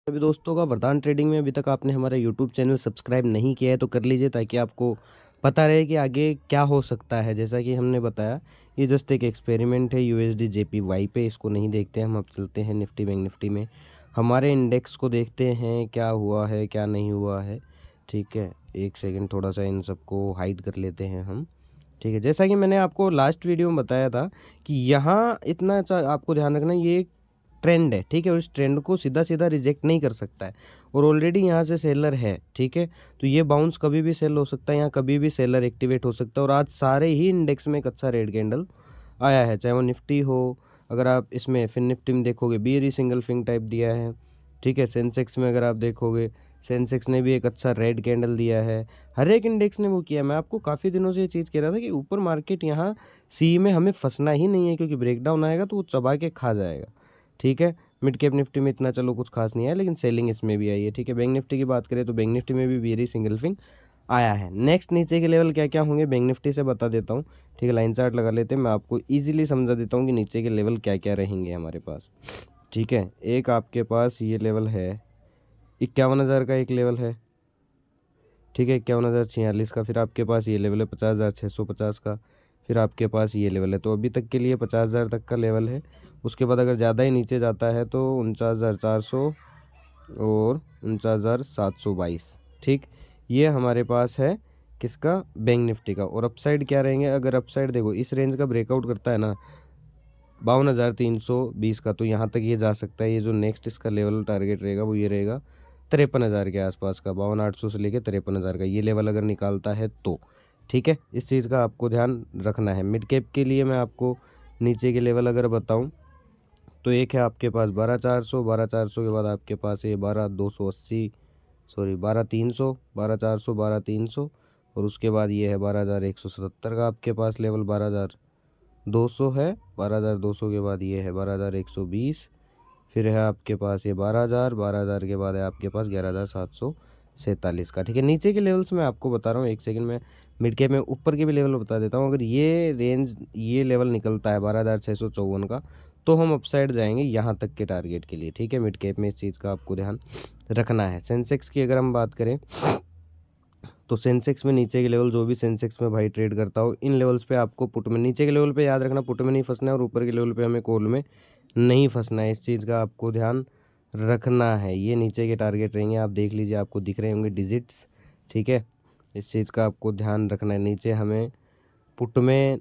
अभी दोस्तों का वरदान ट्रेडिंग में अभी तक आपने हमारा यूट्यूब चैनल सब्सक्राइब नहीं किया है तो कर लीजिए, ताकि आपको पता रहे कि आगे क्या हो सकता है। जैसा कि हमने बताया, ये जस्ट एक एक्सपेरिमेंट है यूएसडी जेपीवाई पे, इसको नहीं देखते हम। अब चलते हैं निफ्टी बैंक निफ्टी में, हमारे इंडेक्स को देखते हैं क्या हुआ है क्या नहीं हुआ है। ठीक है, एक सेकेंड, थोड़ा सा इन सबको हाइड कर लेते हैं हम। ठीक है, जैसा कि मैंने आपको लास्ट वीडियो में बताया था कि यहाँ इतना आपको ध्यान रखना, ये ट्रेंड है। ठीक है, और इस ट्रेंड को सीधा सीधा रिजेक्ट नहीं कर सकता है, और ऑलरेडी यहाँ से सेलर है। ठीक है, तो ये बाउंस कभी भी सेल हो सकता है, यहाँ कभी भी सेलर एक्टिवेट हो सकता है। और आज सारे ही इंडेक्स में एक अच्छा रेड कैंडल आया है, चाहे वो निफ्टी हो। अगर आप इसमें फिन निफ्टी में देखोगे, बियरी सिंगल फिंग टाइप दिया है। ठीक है, सेंसेक्स में अगर आप देखोगे, सेंसेक्स ने भी एक अच्छा रेड कैंडल दिया है। हर एक इंडेक्स ने वो किया। मैं आपको काफ़ी दिनों से ये चीज़ कह रहा था कि ऊपर मार्केट यहाँ सी में हमें फंसना ही नहीं है, क्योंकि ब्रेकडाउन आएगा तो वो चबा के खा जाएगा। ठीक है, मिड कैप निफ्टी में इतना चलो कुछ खास नहीं है, लेकिन सेलिंग इसमें भी आई है। ठीक है, बैंक निफ्टी की बात करें तो बैंक निफ्टी में भी बियरी सिंगल फिंग आया है। नेक्स्ट नीचे के लेवल क्या क्या होंगे बैंक निफ्टी से बता देता हूँ। ठीक है, लाइन चार्ट लगा लेते हैं, मैं आपको इजीली समझा देता हूँ कि नीचे के लेवल क्या क्या रहेंगे हमारे पास। ठीक है, एक आपके पास ये लेवल है 51,000 का, एक लेवल है। ठीक है, 51,046 का। फिर आपके पास ये लेवल है 50,650 का। फिर आपके पास ये लेवल है, तो अभी तक के लिए 50,000 तक का लेवल है। उसके बाद अगर ज़्यादा ही नीचे जाता है तो 49,400 और 49,722। ठीक, ये हमारे पास है किसका, बैंक निफ्टी का। और अपसाइड क्या रहेंगे, अगर अपसाइड देखो इस रेंज का ब्रेकआउट करता है ना 52,320 का, तो यहाँ तक ये जा सकता है। ये जो नेक्स्ट इसका लेवल टारगेट रहेगा वो ये रहेगा 53,000 के आसपास का, 52,800 से लेकर 53,000 का ये लेवल अगर निकालता है तो। ठीक है, इस चीज़ का आपको ध्यान रखना है। मिड कैप के लिए मैं आपको नीचे के लेवल अगर बताऊं तो एक है आपके पास 12,400, 12,400 के बाद आपके पास ये 12,280, सॉरी 12,300, 12,400, 12,300, और उसके बाद ये है 12,177 का आपके पास लेवल, 12,200 है। 12,200 के बाद ये है 12,120, फिर है आपके पास ये 12,000, 12,000 के बाद है आपके पास 11,747 का। ठीक है, नीचे के लेवल्स मैं आपको बता रहा हूँ, एक सेकंड में मिड कैप में ऊपर के भी लेवल बता देता हूँ। अगर ये रेंज, ये लेवल निकलता है 12,654 का, तो हम अपसाइड जाएंगे यहाँ तक के टारगेट के लिए। ठीक है, मिड कैप में इस चीज़ का आपको ध्यान रखना है। सेंसेक्स की अगर हम बात करें तो सेंसेक्स में नीचे के लेवल, जो भी सेंसेक्स में भाई ट्रेड करता हो, इन लेवल्स पे आपको पुट में, नीचे के लेवल पे याद रखना पुट में नहीं फंसना है, और ऊपर के लेवल पे हमें कॉल में नहीं फंसना है। इस चीज़ का आपको ध्यान रखना है। ये नीचे के टारगेट रहेंगे, आप देख लीजिए, आपको दिख रहे होंगे डिजिट्स। ठीक है, इस चीज़ का आपको ध्यान रखना है। नीचे हमें पुट में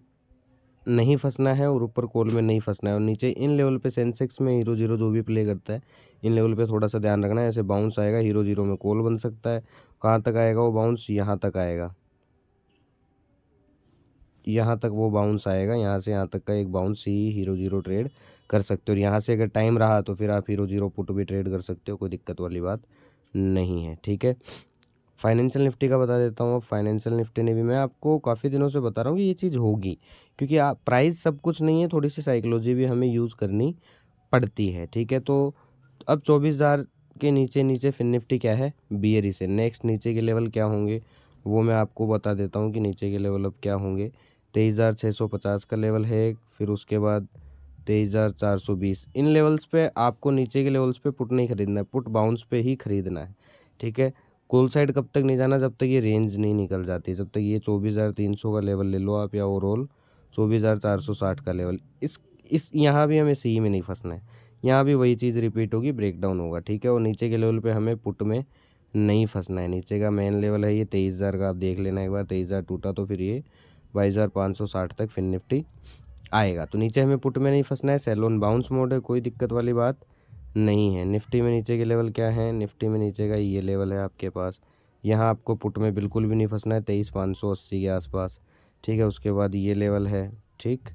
नहीं फंसना है और ऊपर कॉल में नहीं फंसना है। और नीचे इन लेवल पे सेंसेक्स में हीरो जीरो जो भी प्ले करता है, इन लेवल पे थोड़ा सा ध्यान रखना है। ऐसे बाउंस आएगा, हीरो जीरो में कॉल बन सकता है। कहाँ तक आएगा वो बाउंस, यहाँ तक आएगा, यहाँ तक वो बाउंस आएगा। यहाँ से यहाँ तक का एक बाउंस ही हीरो जीरो ट्रेड कर सकते हो। और यहाँ से अगर टाइम रहा तो फिर आप हीरो जीरो पुट भी ट्रेड कर सकते हो, कोई दिक्कत वाली बात नहीं है। ठीक है, फाइनेंशियल निफ्टी का बता देता हूँ। फाइनेंशियल निफ्टी ने भी, मैं आपको काफ़ी दिनों से बता रहा हूँ कि ये चीज़ होगी, क्योंकि आप प्राइस सब कुछ नहीं है, थोड़ी सी साइकोलॉजी भी हमें यूज़ करनी पड़ती है। ठीक है, तो अब 24,000 के नीचे नीचे फिन निफ्टी क्या है, बियरी से। नेक्स्ट नीचे के लेवल क्या होंगे वो मैं आपको बता देता हूँ कि नीचे के लेवल अब क्या होंगे। 23,650 का लेवल है एक, फिर उसके बाद 23,420। इन लेवल्स पे आपको, नीचे के लेवल्स पे पुट नहीं खरीदना है, पुट बाउंस पे ही खरीदना है। ठीक है, कॉल साइड कब तक नहीं जाना, जब तक ये रेंज नहीं निकल जाती, जब तक ये 24,300 का लेवल ले लो आप, या ओवरऑल 24,460 का लेवल। इस यहाँ भी हमें सी में नहीं फंसना है, यहाँ भी वही चीज़ रिपीट होगी, ब्रेकडाउन होगा। ठीक है, और नीचे के लेवल पे हमें पुट में नहीं फंसना है। नीचे का मेन लेवल है ये 23,000 का, आप देख लेना एक बार। 23,000 टूटा तो फिर ये 22,560 तक फिन निफ्टी आएगा, तो नीचे हमें पुट में नहीं फंसना है। सेल ऑन बाउंस मोड है, कोई दिक्कत वाली बात नहीं है। निफ्टी में नीचे के लेवल क्या है, निफ्टी में नीचे का ये लेवल है आपके पास, यहाँ आपको पुट में बिल्कुल भी नहीं फंसना है, 23,580 के आसपास। ठीक है, उसके बाद ये लेवल है। ठीक,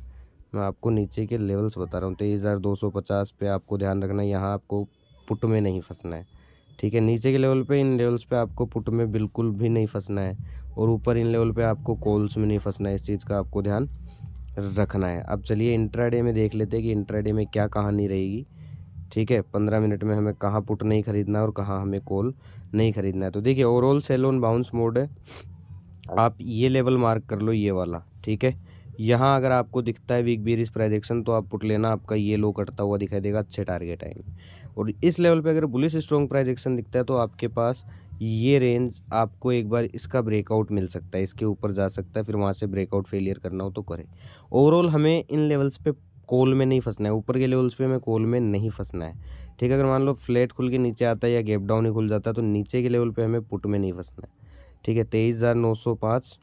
मैं आपको नीचे के लेवल्स बता रहा हूँ। 23,250 पे आपको ध्यान रखना है, यहाँ आपको पुट में नहीं फंसना है। ठीक है, नीचे के लेवल पे, इन लेवल्स पे आपको पुट में बिल्कुल भी नहीं फंसना है, और ऊपर इन लेवल पे आपको कॉल्स में नहीं फंसना है। इस चीज़ का आपको ध्यान रखना है। अब चलिए इंट्राडे में देख लेते हैं कि इंट्राडे में क्या कहानी रहेगी। ठीक है, 15 मिनट में हमें कहाँ पुट नहीं खरीदना है और कहाँ हमें कॉल नहीं खरीदना है। तो देखिए, overall sale on bounce mode है। आप ये लेवल मार्क कर लो, ये वाला। ठीक है, यहाँ अगर आपको दिखता है वीक बेरिस प्रोजेक्शन तो आप पुट लेना, आपका ये लो कटता हुआ दिखाई देगा, अच्छे टारगेट आएंगे। और इस लेवल पे अगर बुलिश स्ट्रॉन्ग प्राइस एक्शन दिखता है तो आपके पास ये रेंज आपको एक बार इसका ब्रेकआउट मिल सकता है, इसके ऊपर जा सकता है, फिर वहाँ से ब्रेकआउट फेलियर करना हो तो करे। ओवरऑल हमें इन लेवल्स पे कॉल में नहीं फंसना है, ऊपर के लेवल्स पे हमें कॉल में नहीं फंसना है, ठीक है। अगर मान लो फ्लैट खुल के नीचे आता है या गैप डाउन ही खुल जाता है तो नीचे के लेवल पे हमें पुट में नहीं फंसना है, ठीक है। 23,905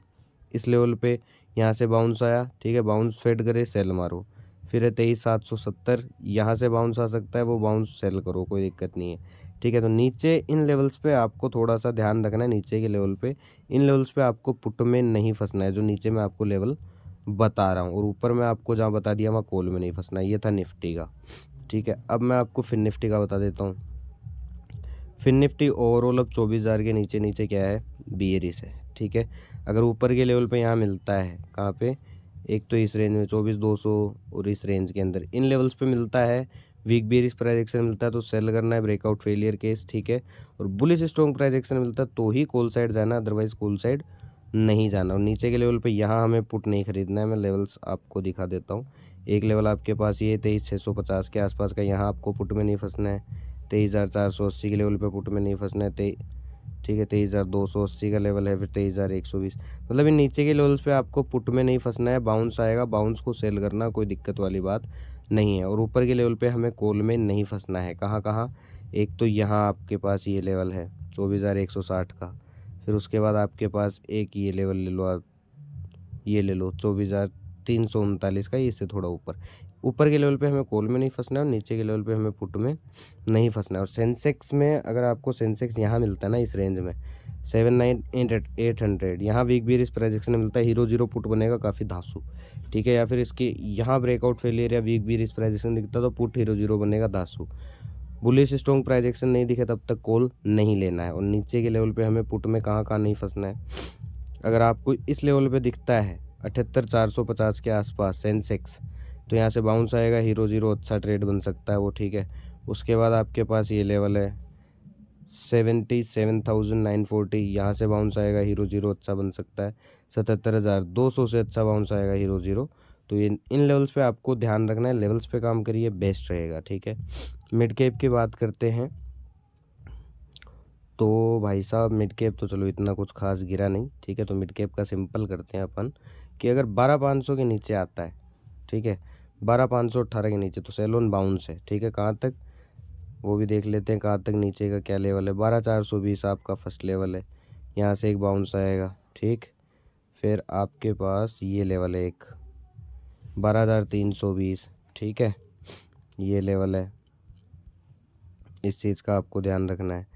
इस लेवल पे यहाँ से बाउंस आया, ठीक है, बाउंस फेड करे सेल मारो। फिर है 23,770 यहाँ से बाउंस आ सकता है, वो बाउंस सेल करो, कोई दिक्कत नहीं है, ठीक है। तो नीचे इन लेवल्स पे आपको थोड़ा सा ध्यान रखना है, नीचे के लेवल पे इन लेवल्स पे आपको पुट में नहीं फंसना है, जो नीचे मैं आपको लेवल बता रहा हूँ। और ऊपर मैं आपको जहाँ बता दिया वहाँ कॉल में नहीं फंसना है। ये था निफ्टी का, ठीक है। अब मैं आपको फिर निफ्टी का बता देता हूँ। फिर निफ्टी ओवरऑल अब 24,000 के नीचे नीचे क्या है, बियरिश है, ठीक है। अगर ऊपर के लेवल पे यहाँ मिलता है कहाँ पे, एक तो इस रेंज में 24,200 और इस रेंज के अंदर इन लेवल्स पे मिलता है, वीक बियरिश प्राइस एक्शन मिलता है तो सेल करना है, ब्रेकआउट फेलियर केस, ठीक है। और बुलिश स्ट्रॉन्ग प्राइस एक्शन मिलता है तो ही कॉल साइड जाना, अदरवाइज कॉल साइड नहीं जाना। और नीचे के लेवल पे यहाँ हमें पुट नहीं खरीदना है। मैं लेवल्स आपको दिखा देता हूँ। एक लेवल आपके पास ये 23,650 के आसपास का, यहाँ आपको पुट में नहीं फंसना है। 23,480 के लेवल पे पुट में नहीं फंसना है, ठीक है। 23,280 का लेवल है, फिर 23,120, मतलब इन नीचे के लेवल्स पे आपको पुट में नहीं फंसना है। बाउंस आएगा, बाउंस को सेल करना, कोई दिक्कत वाली बात नहीं है। और ऊपर के लेवल पे हमें कॉल में नहीं फंसना है। कहाँ कहाँ, एक तो यहाँ आपके पास ये लेवल है 24,160 का, फिर उसके बाद आपके पास एक ये लेवल ले लो आप, ये ले लो 24,339 का, इससे थोड़ा ऊपर। ऊपर के लेवल पे हमें कॉल में नहीं फंसना है और नीचे के लेवल पे हमें पुट में नहीं फंसना है। और सेंसेक्स में अगर आपको सेंसेक्स यहाँ मिलता है ना, इस रेंज में 79,800 यहाँ वीक बियरिश प्राइस एक्शन मिलता है, हीरो जीरो पुट बनेगा काफ़ी धांसू, ठीक है। या फिर इसके यहाँ ब्रेकआउट फेलियर या वीक बियरिश प्राइस एक्शन दिखता तो पुट हीरो जीरो बनेगा धांसू। बुलिश स्ट्रॉन्ग प्राइस एक्शन नहीं दिखे तब तक कॉल नहीं लेना है। और नीचे के लेवल पे हमें पुट में कहाँ कहाँ नहीं फंसना है, अगर आपको इस लेवल पे दिखता है 78,450 के आसपास सेंसेक्स, तो यहाँ से बाउंस आएगा, हीरो जीरो अच्छा ट्रेड बन सकता है वो, ठीक है। उसके बाद आपके पास ये लेवल है 77,940, यहाँ से बाउंस आएगा, हीरो जीरो अच्छा बन सकता है। 77,200 से अच्छा बाउंस आएगा हीरो जीरो। तो इन इन लेवल्स पे आपको ध्यान रखना है, लेवल्स पे काम करिए, बेस्ट रहेगा, ठीक है। मिड कैप की बात करते हैं तो भाई साहब मिड कैप तो चलो इतना कुछ खास गिरा नहीं, ठीक है। तो मिड कैप का सिंपल करते हैं अपन कि अगर 12,500 के नीचे आता है, ठीक है, 12,518 के नीचे तो सेल ऑन बाउंस है, ठीक है। कहाँ तक वो भी देख लेते हैं, कहाँ तक नीचे का क्या लेवल है। 12,420 आपका फर्स्ट लेवल है, यहाँ से एक बाउंस आएगा, ठीक। फिर आपके पास ये लेवल है एक 12,320, ठीक है, ये लेवल है, इस चीज़ का आपको ध्यान रखना है।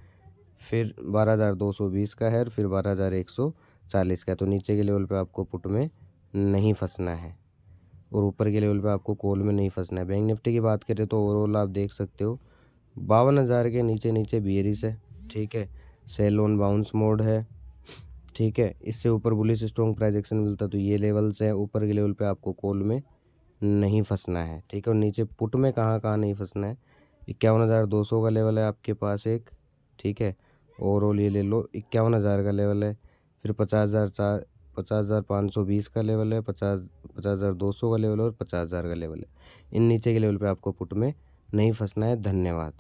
फिर 12,220 का है, फिर 12,140 का है। तो नीचे के लेवल पे आपको पुट में नहीं फंसना है और ऊपर के लेवल पे आपको कॉल में नहीं फंसना है। बैंक निफ्टी की बात करें तो ओवरऑल आप देख सकते हो 52,000 के नीचे नीचे बियरिश है, ठीक है। सेल ऑन बाउंस मोड है, ठीक है। इससे ऊपर बुलिश स्ट्रॉन्ग प्राइस एक्शन मिलता तो ये लेवल्स है, ऊपर के लेवल पे आपको कॉल में नहीं फंसना है, ठीक है। और नीचे पुट में कहाँ कहाँ नहीं फंसना है, 51,200 का लेवल है आपके पास एक, ठीक है। ओवरऑल ये ले लो 51,000 का लेवल है, फिर 50,520 का लेवल है, 50,200 का लेवल है और 50,000 का लेवल है। इन नीचे के लेवल पे आपको पुट में नहीं फंसना है। धन्यवाद।